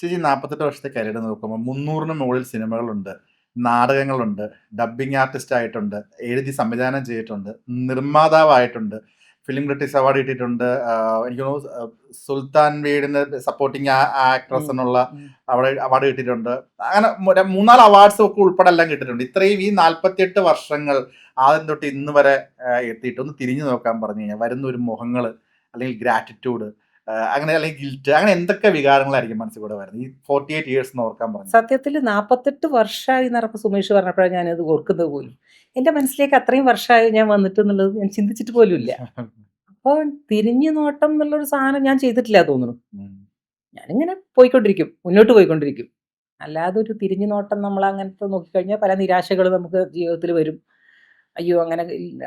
ചേച്ചി 48 വർഷത്തെ കരിയർ നോക്കുമ്പോൾ 300-ന് മുകളിൽ സിനിമകളുണ്ട്, നാടകങ്ങളുണ്ട്, ഡബ്ബിംഗ് ആർട്ടിസ്റ്റ് ആയിട്ടുണ്ട്, എഴുതി സംവിധാനം ചെയ്തിട്ടുണ്ട്, നിർമ്മാതാവായിട്ടുണ്ട്, ഫിലിം ക്രിട്ടിക്സ് അവാർഡ് കിട്ടിയിട്ടുണ്ട്. എനിക്ക് തോന്നുന്നു സുൽത്താൻ വീടിന് സപ്പോർട്ടിങ് ആക്ട്രസ് ഉം, എന്നുള്ള ഉം. അവിടെ അവാർഡ് കിട്ടിയിട്ടുണ്ട്. അങ്ങനെ 3-4 അവാർഡ്സ് ഒക്കെ ഉൾപ്പെടെ എല്ലാം കിട്ടിയിട്ടുണ്ട്. ഇത്രയും ഈ 48 വർഷങ്ങൾ ആദ്യം തൊട്ട് ഇന്ന് വരെ എത്തിയിട്ട് ഒന്ന് തിരിഞ്ഞു നോക്കാൻ പറഞ്ഞു കഴിഞ്ഞാൽ വരുന്ന ഒരു മുഖങ്ങൾ അല്ലെങ്കിൽ ഗ്രാറ്റിറ്റ്യൂഡ്, അങ്ങനെ അല്ലെങ്കിൽ ഗിൽറ്റ്, അങ്ങനെ എന്തൊക്കെ വികാരങ്ങളായിരിക്കും മനസ്സിൽ കൂടെ വരുന്നത് ഈ 48 ഇയേഴ്സ് എന്ന് ഓർക്കാൻ പറഞ്ഞു? സത്യത്തിൽ 48 വർഷമായി എന്നറപ്പ് സുമേഷ് പറഞ്ഞപ്പോഴാണ് ഞാനത് ഓർക്കുന്നത് പോലും. എൻ്റെ മനസ്സിലേക്ക് അത്രയും വർഷമായി ഞാൻ വന്നിട്ട് എന്നുള്ളത് ഞാൻ ചിന്തിച്ചിട്ട് പോലും ഇല്ല. അപ്പോൾ തിരിഞ്ഞു നോട്ടം എന്നുള്ളൊരു സാധനം ഞാൻ ചെയ്തിട്ടില്ല തോന്നുന്നു. ഞാനിങ്ങനെ പോയിക്കൊണ്ടിരിക്കും, മുന്നോട്ട് പോയിക്കൊണ്ടിരിക്കും. അല്ലാതെ ഒരു തിരിഞ്ഞു നോട്ടം നമ്മൾ അങ്ങനത്തെ നോക്കിക്കഴിഞ്ഞാൽ പല നിരാശകൾ നമുക്ക് ജീവിതത്തിൽ വരും. അയ്യോ അങ്ങനെ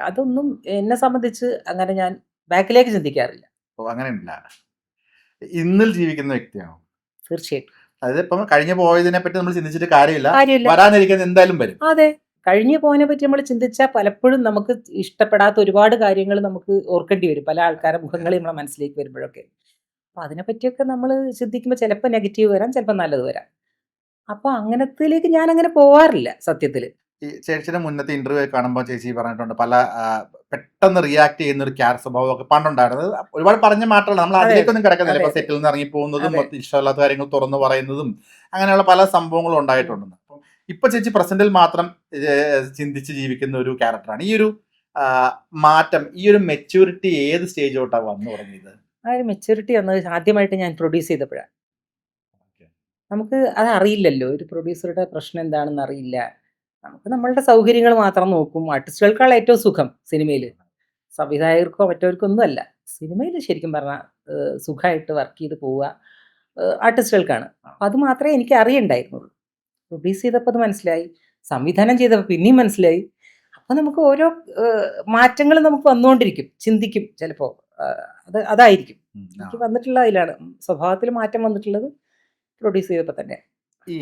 അതൊന്നും എന്നെ സംബന്ധിച്ച് അങ്ങനെ ഞാൻ ബാക്കിലേക്ക് ചിന്തിക്കാറില്ല. ഓ, അങ്ങനെയില്ല. ഇന്നിൽ ജീവിക്കുന്ന വ്യക്തിയാണോ? തീർച്ചയായിട്ടും. അതായത് ഇപ്പം കഴിഞ്ഞു പോയതിനെ പറ്റി നമ്മൾ ചിന്തിച്ചിട്ട് കാര്യമില്ല, കാര്യമില്ല. വരാനിരിക്കുന്നത് എന്തായാലും വരും. അതെ. കഴിഞ്ഞു പോയതിനെ പറ്റി നമ്മൾ ചിന്തിച്ചാൽ പലപ്പോഴും നമുക്ക് ഇഷ്ടപ്പെടാത്ത ഒരുപാട് കാര്യങ്ങൾ നമുക്ക് ഓർക്കേണ്ടി വരും. പല ആൾക്കാരുടെ മുഖങ്ങൾ നമ്മളെ മനസ്സിലേക്ക് വരുമ്പോഴൊക്കെ. അപ്പോൾ അതിനെപ്പറ്റിയൊക്കെ നമ്മൾ ചിന്തിക്കുമ്പോൾ ചിലപ്പോൾ നെഗറ്റീവ് വരാം, ചിലപ്പോൾ നല്ലത് വരാം. അപ്പോൾ അങ്ങനത്തിലേക്ക് ഞാനങ്ങനെ പോവാറില്ല സത്യത്തിൽ. ഈ ചേച്ചിയുടെ മുന്നത്തെ ഇന്റർവ്യൂ കാണുമ്പോൾ ചേച്ചി പറഞ്ഞിട്ടുണ്ട് പല പെട്ടെന്ന് റിയാക്ട് ചെയ്യുന്ന ഒരു സ്വഭാവം ഒക്കെ പണ്ടുണ്ടായിരുന്നത്. ഒരുപാട് പറഞ്ഞ മാറ്റങ്ങൾ നമ്മൾ അതെ, അതിലേക്കൊന്നും കിടക്കുന്നില്ല. അതെ, ഇപ്പൊ അതെ. സെറ്റിൽ നിന്ന് ഇറങ്ങി പോകുന്നതും അതെ. ഇഷ്ടമല്ലാത്ത കാര്യങ്ങൾ തുറന്നു പറയുന്നതും അങ്ങനെയുള്ള പല സംഭവങ്ങളും ഉണ്ടായിട്ടുണ്ടെന്ന്. അപ്പം ഇപ്പൊ ചേച്ചി പ്രസന്റിൽ മാത്രം ചിന്തിച്ച് ജീവിക്കുന്ന ഒരു ക്യാരക്ടറാണ്. ഈ ഒരു മാറ്റം, ഈ ഒരു മെച്യൂരിറ്റി ഏത് സ്റ്റേജോട്ടാണ് വന്നു തുടങ്ങിയത്? ആ ഒരു മെച്യൂരിറ്റി വന്നത് ആദ്യമായിട്ട് ഞാൻ പ്രൊഡ്യൂസ് ചെയ്തപ്പോഴാണ്. നമുക്ക് അത് അറിയില്ലല്ലോ. ഒരു പ്രൊഡ്യൂസറുടെ പ്രശ്നം എന്താണെന്ന് അറിയില്ല. നമുക്ക് നമ്മളുടെ സൗകര്യങ്ങൾ മാത്രം നോക്കും. ആർട്ടിസ്റ്റുകൾക്കാണ് ഏറ്റവും സുഖം സിനിമയിൽ. സംവിധായകർക്കോ മറ്റവർക്കോ ഒന്നുമല്ല. സിനിമയിൽ ശരിക്കും പറഞ്ഞാൽ സുഖമായിട്ട് വർക്ക് ചെയ്ത് പോവുക ആർട്ടിസ്റ്റുകൾക്കാണ്. അപ്പോൾ അത് മാത്രമേ എനിക്ക് അറിയണ്ടായിരുന്നുള്ളൂ. പ്രൊഡ്യൂസ് ചെയ്തപ്പോൾ അത് മനസ്സിലായി. സംവിധാനം ചെയ്തപ്പോൾ പിന്നെയും മനസ്സിലായി. അപ്പോൾ നമുക്ക് ഓരോ മാറ്റങ്ങൾ നമുക്ക് വന്നുകൊണ്ടിരിക്കും. ചിന്തിക്കും ചിലപ്പോൾ. അതായിരിക്കും. എനിക്ക് വന്നിട്ടുള്ള അതിലാണ്. സ്വഭാവത്തിൽ മാറ്റം വന്നിട്ടുള്ളത് പ്രൊഡ്യൂസ് ചെയ്തപ്പോൾ തന്നെ. ഈ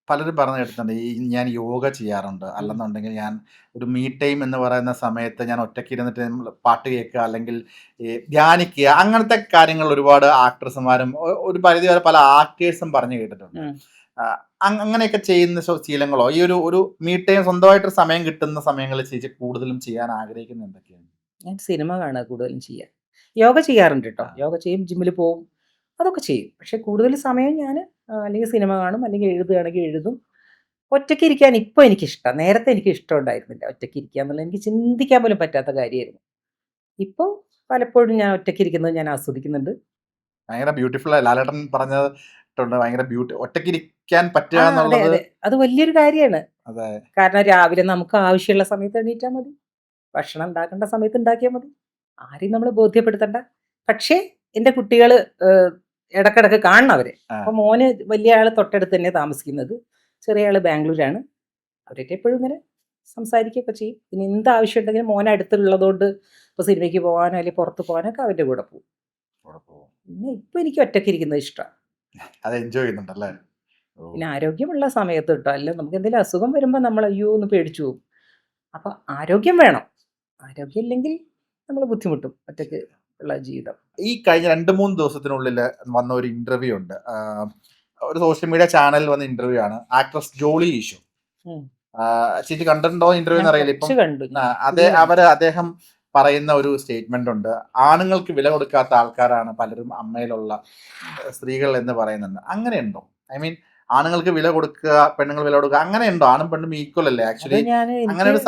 പലരും പറഞ്ഞു കേട്ടിട്ടുണ്ട്, ഈ ഞാൻ യോഗ ചെയ്യാറുണ്ട്, അല്ലെന്നുണ്ടെങ്കിൽ ഞാൻ ഒരു മീ ടൈം എന്ന് പറയുന്ന സമയത്ത് ഞാൻ ഒറ്റയ്ക്ക് ഇരുന്നിട്ട് പാട്ട് കേൾക്കുക, അല്ലെങ്കിൽ ഈ ധ്യാനിക്കുക, അങ്ങനത്തെ കാര്യങ്ങൾ ഒരുപാട് ആക്ട്രസുമാരും ഒരു പരിധി വരെ പല ആക്ടേഴ്സും പറഞ്ഞു കേട്ടിട്ടുണ്ട്. അങ്ങനെയൊക്കെ ചെയ്യുന്ന ശീലങ്ങളോ, ഈ ഒരു മീ ടൈം സ്വന്തമായിട്ടൊരു സമയം കിട്ടുന്ന സമയങ്ങളിൽ ചേച്ചി കൂടുതലും ചെയ്യാൻ ആഗ്രഹിക്കുന്നത് എന്തൊക്കെയാണ്? ഞാൻ സിനിമ കാണുക കൂടുതലും ചെയ്യുക. യോഗ ചെയ്യാറുണ്ട് കേട്ടോ. യോഗ ചെയ്യും, ജിമ്മിൽ പോവും, അതൊക്കെ ചെയ്യും. പക്ഷേ കൂടുതൽ സമയം ഞാൻ അല്ലെങ്കിൽ സിനിമ കാണും, അല്ലെങ്കിൽ എഴുതുകയാണെങ്കിൽ എഴുതും. ഒറ്റയ്ക്ക് ഇരിക്കാൻ ഇപ്പോൾ എനിക്കിഷ്ടമാണ്. നേരത്തെ എനിക്ക് ഇഷ്ടമുണ്ടായിരുന്നില്ല ഒറ്റയ്ക്ക് ഇരിക്കുക എന്നുള്ളത്. എനിക്ക് ചിന്തിക്കാൻ പോലും പറ്റാത്ത കാര്യമായിരുന്നു. ഇപ്പോൾ പലപ്പോഴും ഞാൻ ഒറ്റയ്ക്ക് ഇരിക്കുന്നത് ഞാൻ ആസ്വദിക്കുന്നുണ്ട്. ഭയങ്കര ബ്യൂട്ടിഫുൾ. ലാലേട്ടൻ പറഞ്ഞിട്ടുണ്ട് ഭയങ്കര ഒറ്റയ്ക്ക് ഇരിക്കാൻ പറ്റുക അതെ, എന്നുള്ളത്. അതെ. അത് വലിയൊരു കാര്യമാണ്. അതെ. കാരണം രാവിലെ നമുക്ക് ആവശ്യമുള്ള സമയത്ത് എണീറ്റാൽ മതി. ഭക്ഷണം ഉണ്ടാക്കേണ്ട സമയത്ത് ഉണ്ടാക്കിയാൽ മതി. ആരെയും നമ്മൾ ബോധ്യപ്പെടുത്തണ്ട. പക്ഷേ എൻ്റെ കുട്ടികൾ ഇടക്കിടക്ക് കാണണം അവരെ. അപ്പോൾ മോന് വലിയ ആൾ തൊട്ടടുത്ത് തന്നെ താമസിക്കുന്നത്. ചെറിയ ആൾ ബാംഗ്ലൂരാണ്. അവരൊക്കെ എപ്പോഴും ഇങ്ങനെ സംസാരിക്കുകയൊക്കെ ചെയ്യും. പിന്നെ എന്ത് ആവശ്യം ഉണ്ടെങ്കിലും മോൻ അടുത്തുള്ളതുകൊണ്ട് ഇപ്പോൾ സിനിമയ്ക്ക് പോകാനോ അല്ലെങ്കിൽ പുറത്ത് പോകാനൊക്കെ അവൻ്റെ കൂടെ പോകും. പിന്നെ ഇപ്പോൾ എനിക്ക് ഒറ്റയ്ക്ക് ഇരിക്കുന്നത് ഇഷ്ടമാണ്. അത് എൻജോയ് ചെയ്യുന്നുണ്ടല്ലേ? പിന്നെ ആരോഗ്യമുള്ള സമയത്ത് കേട്ടോ. അല്ല നമുക്ക് എന്തെങ്കിലും അസുഖം വരുമ്പോൾ നമ്മൾ അയ്യോ എന്ന് പേടിച്ചു പോകും. അപ്പോൾ ആരോഗ്യം വേണം. ആരോഗ്യം ഇല്ലെങ്കിൽ നമ്മൾ ബുദ്ധിമുട്ടും ഒറ്റയ്ക്ക് ഉള്ള ജീവിതം. ഈ കഴിഞ്ഞ 2-3 ദിവസത്തിനുള്ളിൽ വന്ന ഒരു ഇന്റർവ്യൂ ഉണ്ട്. ഒരു സോഷ്യൽ മീഡിയ ചാനലിൽ വന്ന ഇന്റർവ്യൂ ആണ്. ആക്ട്രസ് ജോളി ഈശോ. ചേച്ചി കണ്ടിട്ടുണ്ടോ ഇന്റർവ്യൂ എന്നറിയില്ല. ഇപ്പം അദ്ദേഹം പറയുന്ന ഒരു സ്റ്റേറ്റ്മെന്റ് ഉണ്ട്. ആണുങ്ങൾക്ക് വില കൊടുക്കാത്ത ആൾക്കാരാണ് പലരും അമ്മയിലുള്ള സ്ത്രീകൾ എന്ന് പറയുന്നുണ്ട്. അങ്ങനെയുണ്ടോ? ഐ മീൻ, ആണുങ്ങൾക്ക് വില കൊടുക്കുക, പെണ്ണുങ്ങൾ വില കൊടുക്കുക, അങ്ങനെയുണ്ടോ? ആണും പെണ്ണും ഈക്വൽ അല്ലേ ആക്ച്വലി? അങ്ങനെ ഒരു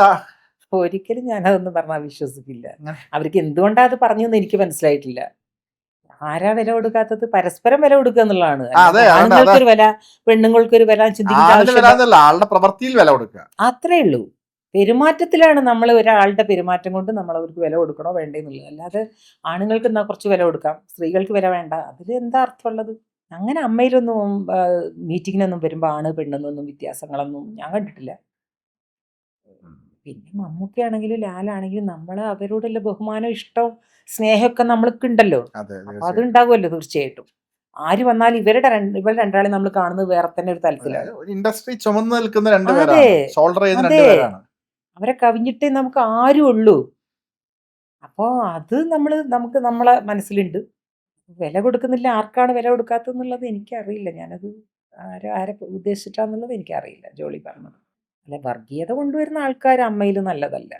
ഒരിക്കലും ഞാനതൊന്നും പറഞ്ഞാൽ വിശ്വസിക്കില്ല. അവർക്ക് എന്തുകൊണ്ടാണ് അത് പറഞ്ഞതെന്ന് എനിക്ക് മനസ്സിലായിട്ടില്ല. ആരാ വില കൊടുക്കാത്തത്? പരസ്പരം വില കൊടുക്കുക എന്നുള്ളതാണ്. ആണുങ്ങൾക്കൊരു വില, പെണ്ണുങ്ങൾക്കൊരു വില ചിന്തിക്കുന്ന ആളുടെ പ്രവൃത്തിയിൽ വില കൊടുക്കുക, അത്രേ ഉള്ളൂ. പെരുമാറ്റത്തിലാണ് നമ്മൾ ഒരാളുടെ പെരുമാറ്റം കൊണ്ട് നമ്മൾ അവർക്ക് വില കൊടുക്കണോ വേണ്ടേ എന്നുള്ളത്. അല്ലാതെ ആണുങ്ങൾക്ക് എന്നാൽ കുറച്ച് വില കൊടുക്കാം, സ്ത്രീകൾക്ക് വില വേണ്ട, അതിൽ എന്താ അർത്ഥമുള്ളത്? അങ്ങനെ അമ്മയിലൊന്നും മീറ്റിങ്ങിനൊന്നും വരുമ്പോൾ ആണ് പെണ്ണെന്നൊന്നും വ്യത്യാസങ്ങളൊന്നും ഞാൻ കണ്ടിട്ടില്ല. പിന്നെ മമ്മൂക്കയാണെങ്കിലും ലാലാണെങ്കിലും നമ്മൾ അവരോടുള്ള ബഹുമാനം, ഇഷ്ടവും സ്നേഹമൊക്കെ നമ്മൾക്കുണ്ടല്ലോ. അപ്പോൾ അതുണ്ടാകുമല്ലോ തീർച്ചയായിട്ടും. ആര് വന്നാലും ഇവർ രണ്ടാളെ നമ്മൾ കാണുന്നത് വേറെ തന്നെ ഒരു തലത്തിലാണ്. ഇൻഡസ്ട്രി ചുമന്ന് നിൽക്കുന്ന രണ്ടുപേരാണ്. അവരെ കവിഞ്ഞിട്ടേ നമുക്ക് ആരും ഉള്ളൂ. അപ്പോൾ അത് നമുക്ക് നമ്മളെ മനസ്സിലുണ്ട്. വില കൊടുക്കുന്നില്ല. ആർക്കാണ് വില കൊടുക്കാത്തതെന്നുള്ളത് എനിക്കറിയില്ല. ഞാനത് ആരെ ഉദ്ദേശിച്ചിട്ടാന്നുള്ളത് എനിക്കറിയില്ല ജോളി പറഞ്ഞത്. അല്ല, വർഗീയത കൊണ്ടുവരുന്ന ആൾക്കാർ അമ്മയിൽ നല്ലതല്ല.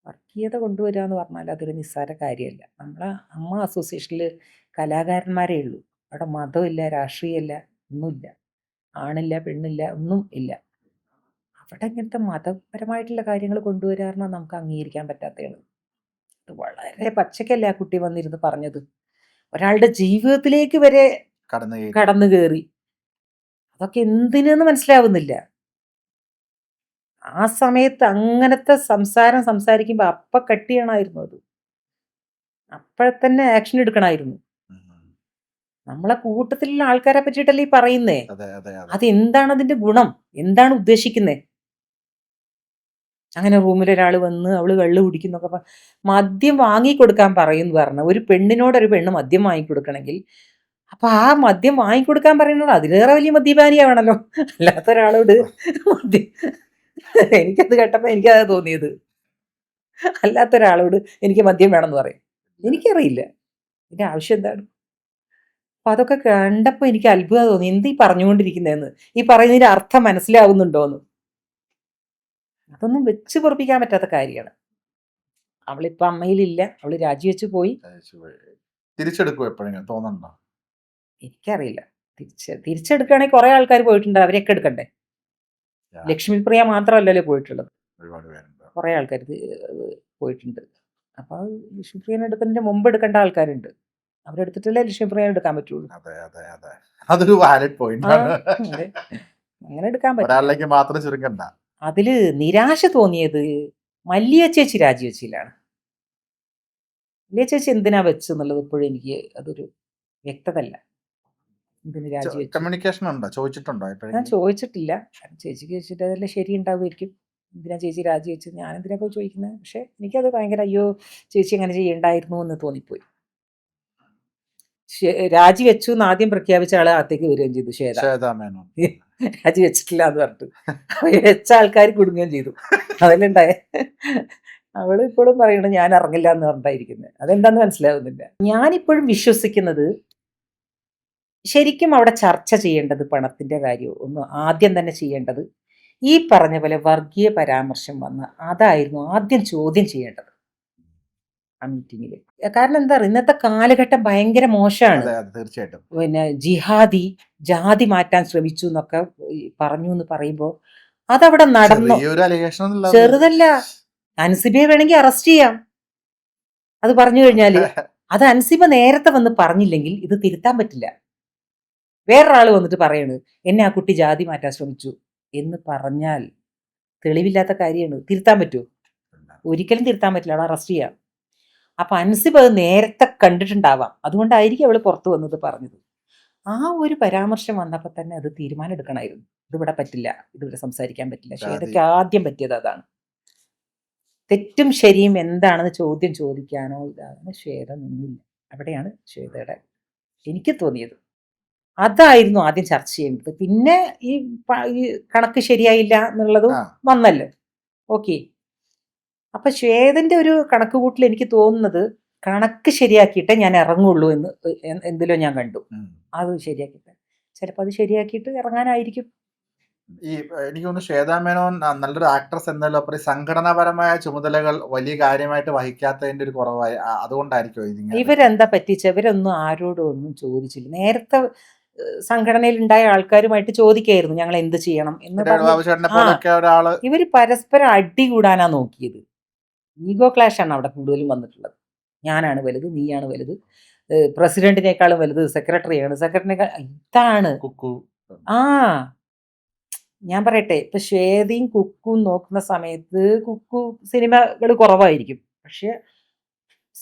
വർഗീയത കൊണ്ടുവരിക എന്ന് പറഞ്ഞാൽ അതൊരു നിസ്സാര കാര്യമല്ല. നമ്മളെ അമ്മ അസോസിയേഷനിൽ കലാകാരന്മാരേ ഉള്ളൂ. അവിടെ മതമില്ല, രാഷ്ട്രീയമില്ല, ഒന്നുമില്ല. ആണില്ല, പെണ്ണില്ല, ഒന്നും ഇല്ല. അവിടെ ഇങ്ങനത്തെ മതപരമായിട്ടുള്ള കാര്യങ്ങൾ കൊണ്ടുവരിക പറഞ്ഞാൽ നമുക്ക് അംഗീകരിക്കാൻ പറ്റാത്തതാണ്. അത് വളരെ പച്ചക്കല്ലേ ആ കുട്ടി വന്നിരുന്ന് പറഞ്ഞത്. ഒരാളുടെ ജീവിതത്തിലേക്ക് വരെ കടന്നു കയറി. അതൊക്കെ എന്തിനെന്ന് മനസ്സിലാവുന്നില്ല. ആ സമയത്ത് അങ്ങനത്തെ സംസാരിക്കുമ്പോൾ അപ്പ കട്ട് ചെയ്യണമായിരുന്നു. അത് അപ്പോഴത്തന്നെ ആക്ഷൻ എടുക്കണമായിരുന്നു. നമ്മളെ കൂട്ടത്തിലുള്ള ആൾക്കാരെ പറ്റിയിട്ടല്ലേ ഈ പറയുന്നേ. അതെന്താണ് അതിന്റെ ഗുണം, എന്താണ് ഉദ്ദേശിക്കുന്നത്? അങ്ങനെ റൂമിൽ ഒരാൾ വന്ന് അവള് കള്ള് കുടിക്കുന്നൊക്കെ മദ്യം വാങ്ങിക്കൊടുക്കാൻ പറയുമെന്ന് പറഞ്ഞ ഒരു പെണ്ണിനോട് ഒരു പെണ്ണ് മദ്യം വാങ്ങിക്കൊടുക്കണമെങ്കിൽ അപ്പൊ ആ മദ്യം വാങ്ങിക്കൊടുക്കാൻ പറയുന്നത് അതിലേറെ വലിയ മദ്യപാനിയാവണല്ലോ. അല്ലാത്ത ഒരാളോട് മദ്യം, എനിക്കത് കേട്ടപ്പോ എനിക്കത് തോന്നിയത്. അല്ലാത്ത ഒരാളോട് എനിക്ക് മദ്യം വേണമെന്ന് പറയും. എനിക്കറിയില്ല ഇതിന്റെ ആവശ്യം എന്താണ്. അപ്പൊ അതൊക്കെ കണ്ടപ്പോ എനിക്ക് അത്ഭുതം തോന്നി. എന്ത് ഈ പറഞ്ഞുകൊണ്ടിരിക്കുന്നതെന്ന്, ഈ പറയുന്നതിന്റെ അർത്ഥം മനസ്സിലാവുന്നുണ്ടോന്ന്. അതൊന്നും വെച്ച് പൊറപ്പിക്കാൻ പറ്റാത്ത കാര്യമാണ്. അവളിപ്പോ അമ്മയിലില്ല, അവള് രാജിവെച്ച് പോയി. തിരിച്ചെടുക്കും എപ്പോഴെങ്കിലും തോന്നുന്നുണ്ടോ? എനിക്കറിയില്ല. തിരിച്ചെടുക്കുകയാണെങ്കിൽ കുറെ ആൾക്കാർ പോയിട്ടുണ്ട്, അവരെയൊക്കെ എടുക്കണ്ടേ. ലക്ഷ്മിപ്രിയ മാത്രമല്ലല്ലോ പോയിട്ടുള്ളത്, കുറെ ആൾക്കാർ പോയിട്ടുണ്ട്. അപ്പൊ ലക്ഷ്മിപ്രിയനെ എടുക്കുന്നതിന് മുമ്പ് എടുക്കേണ്ട ആൾക്കാരുണ്ട്. അവരെടുത്തിട്ടല്ലേ ലക്ഷ്മിപ്രിയ എടുക്കാൻ പറ്റുള്ളൂ. അതൊരു വാലിഡ് പോയിന്റ് ആണ്. അങ്ങനെ എടുക്കാൻ പറ്റില്ല. മാത്രം ചുരുക്കണ്ട. അതില് നിരാശ തോന്നിയത് മല്ലിയ ചേച്ചി രാജിവെച്ചില്ലാണ്. മല്ലിയ ചേച്ചി എന്തിനാ വെച്ചെന്നുള്ളത് ഇപ്പോഴും എനിക്ക് അതൊരു വ്യക്തതല്ല. എന്തിന് രാജിവെച്ചു? കമ്മ്യൂണിക്കേഷൻ ഉണ്ടോ, ചോദിച്ചിട്ടുണ്ടോ? ഞാൻ ചോദിച്ചിട്ടില്ല. ചേച്ചിക്ക് വെച്ചിട്ട് അതെല്ലാം ശരി ഉണ്ടാവുമായിരിക്കും. എന്തിനാ ചേച്ചി രാജിവെച്ചത്, ഞാൻ എന്തിനാ പോയി ചോദിക്കുന്നത്? പക്ഷെ എനിക്കത് ഭയങ്കര അയ്യോ ചേച്ചി അങ്ങനെ ചെയ്യണ്ടായിരുന്നു എന്ന് തോന്നിപ്പോയി. രാജിവെച്ചു എന്ന് ആദ്യം പ്രഖ്യാപിച്ച ആളെ അകത്തേക്ക് വരികയും ചെയ്തു, ശ്വേത മേനോൻ. രാജിവെച്ചിട്ടില്ല എന്ന് പറഞ്ഞിട്ട് വെച്ച ആൾക്കാർ കുടുങ്ങുകയും ചെയ്തു. അതിലുണ്ടായ അവള് ഇപ്പോഴും പറയണത് ഞാൻ ഇറങ്ങില്ല എന്ന് പറഞ്ഞിട്ടായിരിക്കുന്നത്. അതെന്താന്ന് മനസ്സിലാവുന്നില്ല. ഞാനിപ്പോഴും വിശ്വസിക്കുന്നത് ശരിക്കും അവിടെ ചർച്ച ചെയ്യേണ്ടത് പണത്തിന്റെ കാര്യം ഒന്ന് ആദ്യം തന്നെ ചെയ്യേണ്ടത്. ഈ പറഞ്ഞ പോലെ വർഗീയ പരാമർശം വന്ന് അതായിരുന്നു ആദ്യം ചോദ്യം ചെയ്യേണ്ടത് ആ മീറ്റിങ്ങിൽ. കാരണം എന്താ പറയുക, ഇന്നത്തെ കാലഘട്ടം ഭയങ്കര മോശമാണ്. തീർച്ചയായിട്ടും. പിന്നെ ജിഹാദി, ജാതി മാറ്റാൻ ശ്രമിച്ചു എന്നൊക്കെ പറഞ്ഞു എന്ന് പറയുമ്പോൾ അതവിടെ നടന്നു. ചെറുതല്ല. അൻസിബയെ വേണമെങ്കിൽ അറസ്റ്റ് ചെയ്യാം അത് പറഞ്ഞു കഴിഞ്ഞാല്. അത് അൻസിബ നേരത്തെ വന്ന് പറഞ്ഞില്ലെങ്കിൽ ഇത് തിരുത്താൻ പറ്റില്ല. വേറൊരാൾ വന്നിട്ട് പറയണ് എന്നെ ആ കുട്ടി ജാതി മാറ്റാൻ ശ്രമിച്ചു എന്ന് പറഞ്ഞാൽ തെളിവില്ലാത്ത കാര്യമാണ്. തിരുത്താൻ പറ്റുമോ? ഒരിക്കലും തിരുത്താൻ പറ്റില്ല. അവിടെ അറസ്റ്റ് ചെയ്യാം. അപ്പൊ അൻസിബ് അത് നേരത്തെ കണ്ടിട്ടുണ്ടാവാം, അതുകൊണ്ടായിരിക്കും അവള് പുറത്തു വന്നത് പറഞ്ഞത്. ആ ഒരു പരാമർശം വന്നപ്പോൾ തന്നെ അത് തീരുമാനം എടുക്കണമായിരുന്നു. ഇതിവിടെ പറ്റില്ല, ഇതിവിടെ സംസാരിക്കാൻ പറ്റില്ല. ശ്വേതയ്ക്ക് ആദ്യം പറ്റിയത് അതാണ്. തെറ്റും ശരിയും എന്താണെന്ന് ചോദ്യം ചോദിക്കാനോ ഇതാണ് ശ്വേത നിന്നില്ല. അവിടെയാണ് ശ്വേതയുടെ എനിക്ക് തോന്നിയത്. അതായിരുന്നു ആദ്യം ചർച്ച ചെയ്യേണ്ടത്. പിന്നെ ഈ കണക്ക് ശരിയായില്ല എന്നുള്ളതും വന്നല്ലോ. ഓക്കെ. അപ്പൊ ശ്വേതന്റെ ഒരു കണക്ക് കൂട്ടിൽ എനിക്ക് തോന്നുന്നത് കണക്ക് ശരിയാക്കിയിട്ടേ ഞാൻ ഇറങ്ങുള്ളൂ എന്ന് എന്തിലോ ഞാൻ കണ്ടു. അത് ശരിയാക്കിയിട്ട് ചിലപ്പോൾ അത് ശരിയാക്കിയിട്ട് ഇറങ്ങാനായിരിക്കും. എനിക്ക് തോന്നുന്നു ശ്വേതാ മേനോൻ നല്ലൊരു ആക്ട്രസ് എന്നതിലപ്പുറം സംഘടനാപരമായ ചുമതലകൾ വലിയ കാര്യമായിട്ട് വഹിക്കാത്തതിന്റെ ഒരു കുറവായി, അതുകൊണ്ടായിരിക്കും ഇവരെന്താ പറ്റിച്ച. ഇവരൊന്നും ആരോടും ഒന്നും ചോദിച്ചില്ല. നേരത്തെ സംഘടനയിൽ ഉണ്ടായ ആൾക്കാരുമായിട്ട് ചോദിക്കായിരുന്നു ഞങ്ങൾ എന്ത് ചെയ്യണം എന്ന്. ഇവര് പരസ്പരം അടി കൂടാനാ നോക്കിയത്. ഈഗോ ക്ലാഷ് ആണ് അവിടെ കൂടുതലും വന്നിട്ടുള്ളത്. ഞാനാണ് വലുത്, നീയാണ് വലുത്, പ്രസിഡന്റിനേക്കാളും വലുത് സെക്രട്ടറിയാണ്, സെക്രട്ടറിനേക്കാൾ ഇതാണ്. ആ ഞാൻ പറയട്ടെ, ഇപ്പൊ ശ്വേതയും കുക്കും നോക്കുന്ന സമയത്ത് കുക്കു സിനിമകൾ കുറവായിരിക്കും, പക്ഷെ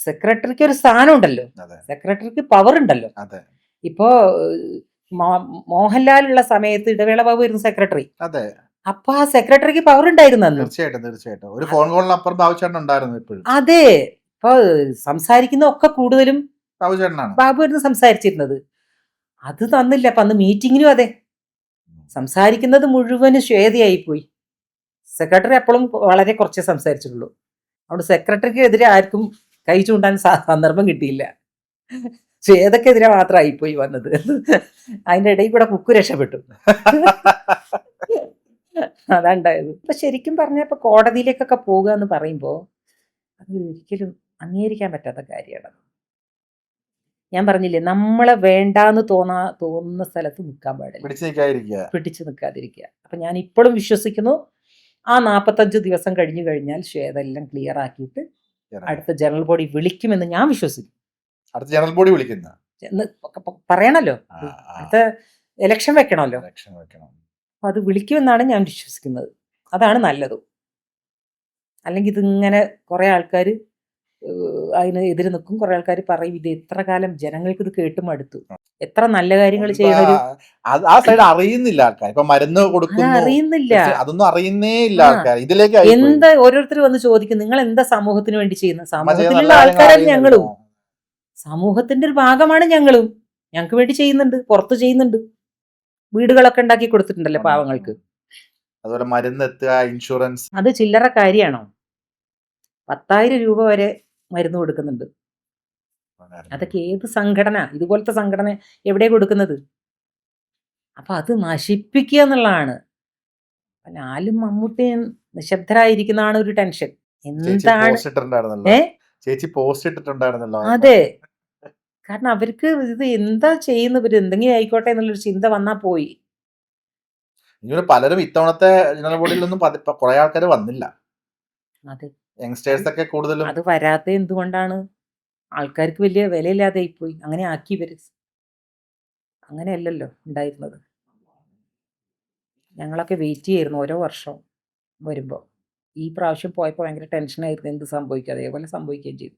സെക്രട്ടറിക്ക് ഒരു സ്ഥാനം ഉണ്ടല്ലോ, സെക്രട്ടറിക്ക് പവർ ഉണ്ടല്ലോ. ഇപ്പോ മോഹൻലാലുള്ള സമയത്ത് ഇടവേള ബാബു ആയിരുന്നു സെക്രട്ടറി. അപ്പൊ ആ സെക്രട്ടറിക്ക് പവർ ഉണ്ടായിരുന്നു അന്ന്. തീർച്ചയായിട്ടും ഒരു ഫോൺ കോളിനപ്പുറം ബാബുചേട്ടൻ ഉണ്ടായിരുന്നു ഇപ്പോഴും. അതെ. ഇപ്പൊ സംസാരിക്കുന്ന ഒക്കെ കൂടുതലും ബാബുവായിരുന്നു സംസാരിച്ചിരുന്നത്. അത് തന്നില്ല. അപ്പൊ അന്ന് മീറ്റിങ്ങിനും അതെ, സംസാരിക്കുന്നത് മുഴുവനും ശ്വേതയായി പോയി. സെക്രട്ടറി അപ്പോഴും വളരെ കുറച്ചേ സംസാരിച്ചിട്ടുള്ളൂ. അതുകൊണ്ട് സെക്രട്ടറിക്ക് എതിരെ ആർക്കും കൈ ചൂണ്ടാൻ സന്ദർഭം കിട്ടിയില്ല. ശ്വേതക്കെതിരെ മാത്രമായിപ്പോയി വന്നത്. അതിൻ്റെ ഇടയിൽ കൂടെ കുക്കു രക്ഷപ്പെട്ടു. അതാണ്ടായത്. ഇപ്പൊ ശരിക്കും പറഞ്ഞാൽ ഇപ്പൊ കോടതിയിലേക്കൊക്കെ പോകുക എന്ന് പറയുമ്പോൾ അത് ഒരിക്കലും അംഗീകരിക്കാൻ പറ്റാത്ത കാര്യമാണ്. ഞാൻ പറഞ്ഞില്ലേ, നമ്മളെ വേണ്ടാന്ന് തോന്നുന്ന സ്ഥലത്ത് നിൽക്കാൻ പാടില്ല, പിടിച്ചു നിൽക്കാതിരിക്കുക. അപ്പൊ ഞാൻ ഇപ്പോഴും വിശ്വസിക്കുന്നു, ആ 45 ദിവസം കഴിഞ്ഞു കഴിഞ്ഞാൽ ശ്വേതെല്ലാം ക്ലിയർ ആക്കിയിട്ട് അടുത്ത ജനറൽ ബോഡി വിളിക്കുമെന്ന് ഞാൻ വിശ്വസിക്കും. അടുത്ത ജനറൽ ബോഡി വിളിക്കുന്ന പറയണല്ലോ, അടുത്ത ഇലക്ഷൻ വെക്കണമല്ലോ, അപ്പൊ അത് വിളിക്കുമെന്നാണ് ഞാൻ വിശ്വസിക്കുന്നത്. അതാണ് നല്ലത്. അല്ലെങ്കിൽ ഇതിങ്ങനെ കുറെ ആൾക്കാർ അതിന് എതിര് നിൽക്കും, കുറെ ആൾക്കാർ പറയും ഇത് എത്ര കാലം ജനങ്ങൾക്ക് ഇത് കേട്ടും അടുത്തു. എത്ര നല്ല കാര്യങ്ങൾ ചെയ്യണൊരു ആ സൈഡ് അറിയുന്നില്ല ആൾക്കാർ. ഇപ്പൊ മരുന്ന് കൊടുക്കുന്നു, അറിയുന്നില്ല, അതൊന്നും അറിയുന്നേ ഇല്ല ആൾക്കാർ. ഇതിലേക്ക് എന്താ ഓരോരുത്തർ വന്ന് ചോദിക്കും, നിങ്ങൾ എന്താ സമൂഹത്തിന് വേണ്ടി ചെയ്യുന്നത്? സമൂഹത്തിലുള്ള ആൾക്കാരാണ് ഞങ്ങളും, സമൂഹത്തിന്റെ ഒരു ഭാഗമാണ് ഞങ്ങളും. ഞങ്ങൾക്ക് വേണ്ടി ചെയ്യുന്നുണ്ട്, പുറത്ത് ചെയ്യുന്നുണ്ട്, വീടുകളൊക്കെ ഉണ്ടാക്കി കൊടുത്തിട്ടുണ്ടല്ലോ പാവങ്ങൾക്ക്. അതുപോലെ മരുന്ന് എത്തുക, ഇൻഷുറൻസ്, അത് ചില്ലറ കാര്യമാണോ? 10,000 രൂപ വരെ മരുന്ന് കൊടുക്കുന്നുണ്ട്. അതൊക്കെ ഏത് സംഘടന, ഇതുപോലത്തെ സംഘടന എവിടെ കൊടുക്കുന്നത്? അപ്പൊ അത് നശിപ്പിക്കുക എന്നുള്ളതാണ്. ലാലും മമ്മൂട്ടിയും നിശബ്ദരായിരിക്കുന്നതാണ് ഒരു ടെൻഷൻ. എന്താണ് ചേച്ചി പോസ്റ്റ് ഇട്ടിട്ടുണ്ടായിരുന്നല്ലോ. അതെ, കാരണം അവർക്ക് ഇത് എന്താ ചെയ്യുന്നവര്, എന്തെങ്കിലും ആയിക്കോട്ടെ എന്നുള്ളൊരു ചിന്ത വന്നാ പോയി. പലരും ഇത്തവണത്തെ ജനറൽ ബോഡിയിലൊന്നും കുറെ ആൾക്കാർ വന്നില്ല. അതെ, യങ്സ്റ്റേഴ്സ് ഒക്കെ കൂടുതലും. അത് വരാത്ത എന്തുകൊണ്ടാണ്? ആൾക്കാർക്ക് വലിയ വിലയില്ലാതെ പോയി, അങ്ങനെ ആക്കി ഇവര്. അങ്ങനെയല്ലല്ലോ ഉണ്ടായിരുന്നത്. ഞങ്ങളൊക്കെ വെയിറ്റ് ചെയ്യായിരുന്നു ഓരോ വർഷം വരുമ്പോൾ. ഈ പ്രാവശ്യം പോയപ്പോൾ ഭയങ്കര ടെൻഷനായിരുന്നു, എന്ത് സംഭവിക്കും, അതേപോലെ സംഭവിക്കുകയും ചെയ്തു.